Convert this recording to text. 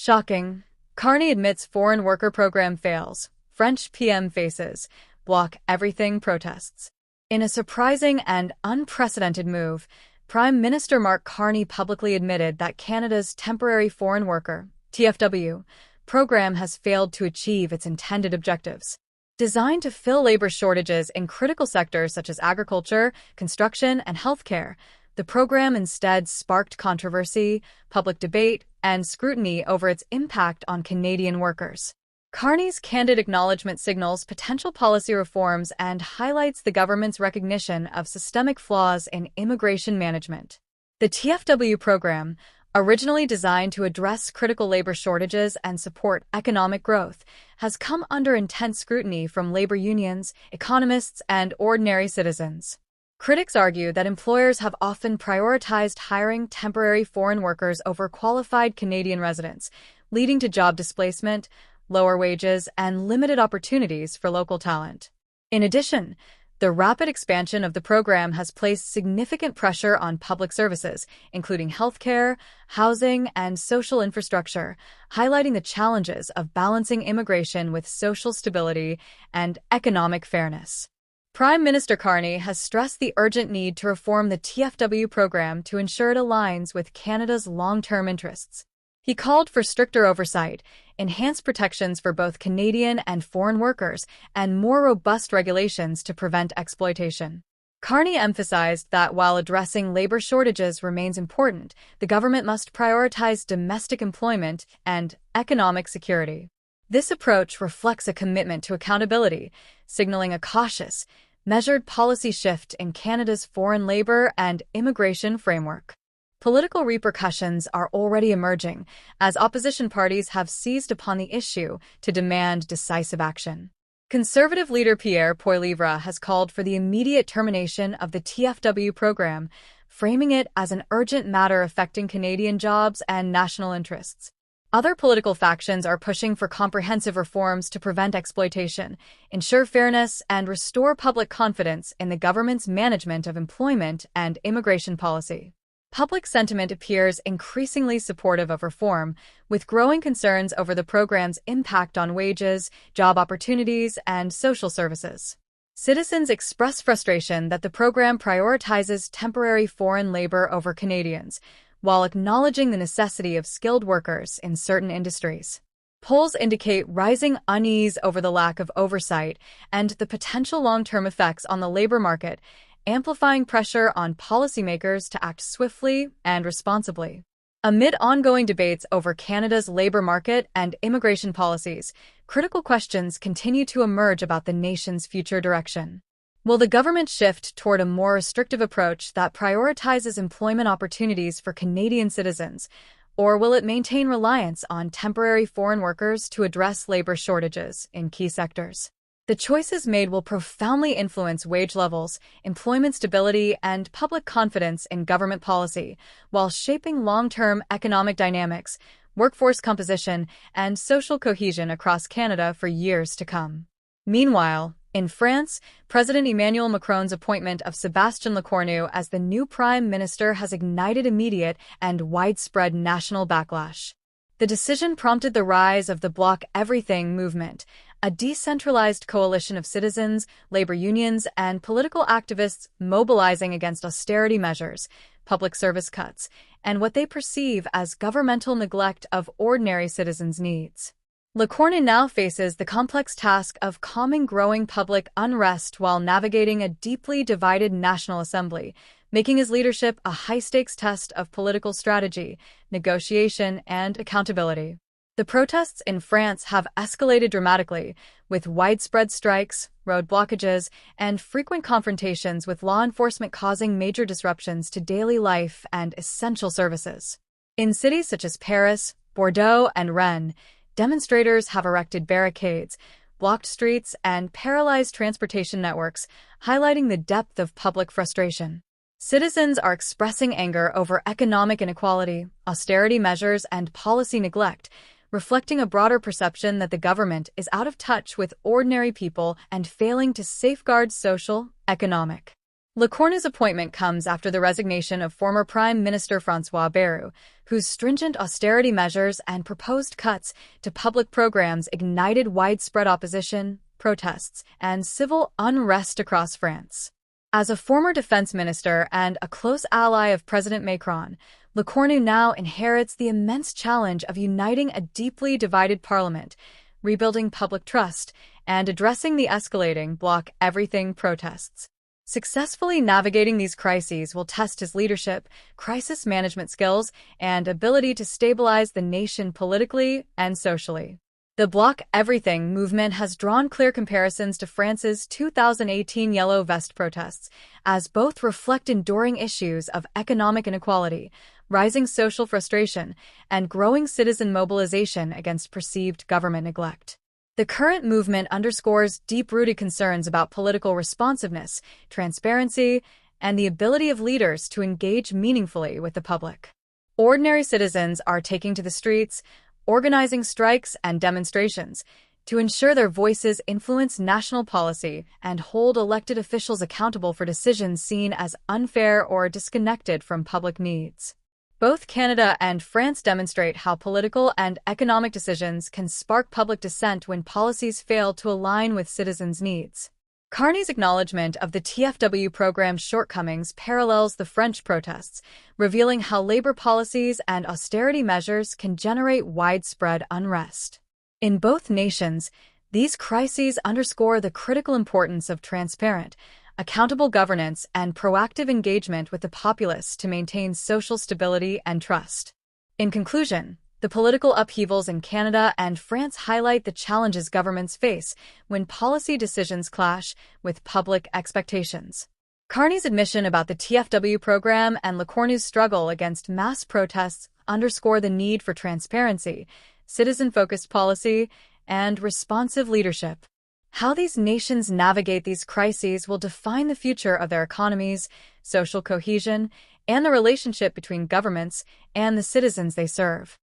Shocking. Carney admits foreign worker program fails. French PM faces block everything protests. In a surprising and unprecedented move, Prime Minister Mark Carney publicly admitted that Canada's Temporary Foreign Worker (TFW) program has failed to achieve its intended objectives. Designed to fill labor shortages in critical sectors such as agriculture, construction, and healthcare, the program instead sparked controversy, public debate, and scrutiny over its impact on Canadian workers. Carney's candid acknowledgement signals potential policy reforms and highlights the government's recognition of systemic flaws in immigration management. The TFW program, originally designed to address critical labor shortages and support economic growth, has come under intense scrutiny from labor unions, economists, and ordinary citizens. Critics argue that employers have often prioritized hiring temporary foreign workers over qualified Canadian residents, leading to job displacement, lower wages, and limited opportunities for local talent. In addition, the rapid expansion of the program has placed significant pressure on public services, including healthcare, housing, and social infrastructure, highlighting the challenges of balancing immigration with social stability and economic fairness. Prime Minister Carney has stressed the urgent need to reform the TFW program to ensure it aligns with Canada's long-term interests. He called for stricter oversight, enhanced protections for both Canadian and foreign workers, and more robust regulations to prevent exploitation. Carney emphasized that while addressing labor shortages remains important, the government must prioritize domestic employment and economic security. This approach reflects a commitment to accountability, signaling a cautious, measured policy shift in Canada's foreign labor and immigration framework. Political repercussions are already emerging as opposition parties have seized upon the issue to demand decisive action. Conservative leader Pierre Poilievre has called for the immediate termination of the TFW program, framing it as an urgent matter affecting Canadian jobs and national interests. Other political factions are pushing for comprehensive reforms to prevent exploitation, ensure fairness, and restore public confidence in the government's management of employment and immigration policy. Public sentiment appears increasingly supportive of reform, with growing concerns over the program's impact on wages, job opportunities, and social services. Citizens express frustration that the program prioritizes temporary foreign labor over Canadians, while acknowledging the necessity of skilled workers in certain industries. Polls indicate rising unease over the lack of oversight and the potential long-term effects on the labor market, amplifying pressure on policymakers to act swiftly and responsibly. Amid ongoing debates over Canada's labor market and immigration policies, critical questions continue to emerge about the nation's future direction. Will the government shift toward a more restrictive approach that prioritizes employment opportunities for Canadian citizens, or will it maintain reliance on temporary foreign workers to address labor shortages in key sectors? The choices made will profoundly influence wage levels, employment stability, and public confidence in government policy, while shaping long-term economic dynamics, workforce composition, and social cohesion across Canada for years to come. Meanwhile, in France, President Emmanuel Macron's appointment of Sébastien Lecornu as the new Prime Minister has ignited immediate and widespread national backlash. The decision prompted the rise of the Block Everything movement, a decentralized coalition of citizens, labor unions, and political activists mobilizing against austerity measures, public service cuts, and what they perceive as governmental neglect of ordinary citizens' needs. Lecornu now faces the complex task of calming growing public unrest while navigating a deeply divided National Assembly, making his leadership a high-stakes test of political strategy, negotiation, and accountability. The protests in France have escalated dramatically, with widespread strikes, road blockages, and frequent confrontations with law enforcement causing major disruptions to daily life and essential services. In cities such as Paris, Bordeaux, and Rennes, demonstrators have erected barricades, blocked streets, and paralyzed transportation networks, highlighting the depth of public frustration. Citizens are expressing anger over economic inequality, austerity measures, and policy neglect, reflecting a broader perception that the government is out of touch with ordinary people and failing to safeguard social, economic, Lecornu's appointment comes after the resignation of former Prime Minister François Bayrou, whose stringent austerity measures and proposed cuts to public programs ignited widespread opposition, protests, and civil unrest across France. As a former defense minister and a close ally of President Macron, Lecornu now inherits the immense challenge of uniting a deeply divided parliament, rebuilding public trust, and addressing the escalating block everything protests. Successfully navigating these crises will test his leadership, crisis management skills, and ability to stabilize the nation politically and socially. The Block Everything movement has drawn clear comparisons to France's 2018 Yellow Vest protests, as both reflect enduring issues of economic inequality, rising social frustration, and growing citizen mobilization against perceived government neglect. The current movement underscores deep-rooted concerns about political responsiveness, transparency, and the ability of leaders to engage meaningfully with the public. Ordinary citizens are taking to the streets, organizing strikes and demonstrations to ensure their voices influence national policy and hold elected officials accountable for decisions seen as unfair or disconnected from public needs. Both Canada and France demonstrate how political and economic decisions can spark public dissent when policies fail to align with citizens' needs. Carney's acknowledgement of the TFW program's shortcomings parallels the French protests, revealing how labor policies and austerity measures can generate widespread unrest. In both nations, these crises underscore the critical importance of transparent, accountable governance and proactive engagement with the populace to maintain social stability and trust. In conclusion, the political upheavals in Canada and France highlight the challenges governments face when policy decisions clash with public expectations. Carney's admission about the TFW program and Lecornu's struggle against mass protests underscore the need for transparency, citizen-focused policy, and responsive leadership. How these nations navigate these crises will define the future of their economies, social cohesion, and the relationship between governments and the citizens they serve.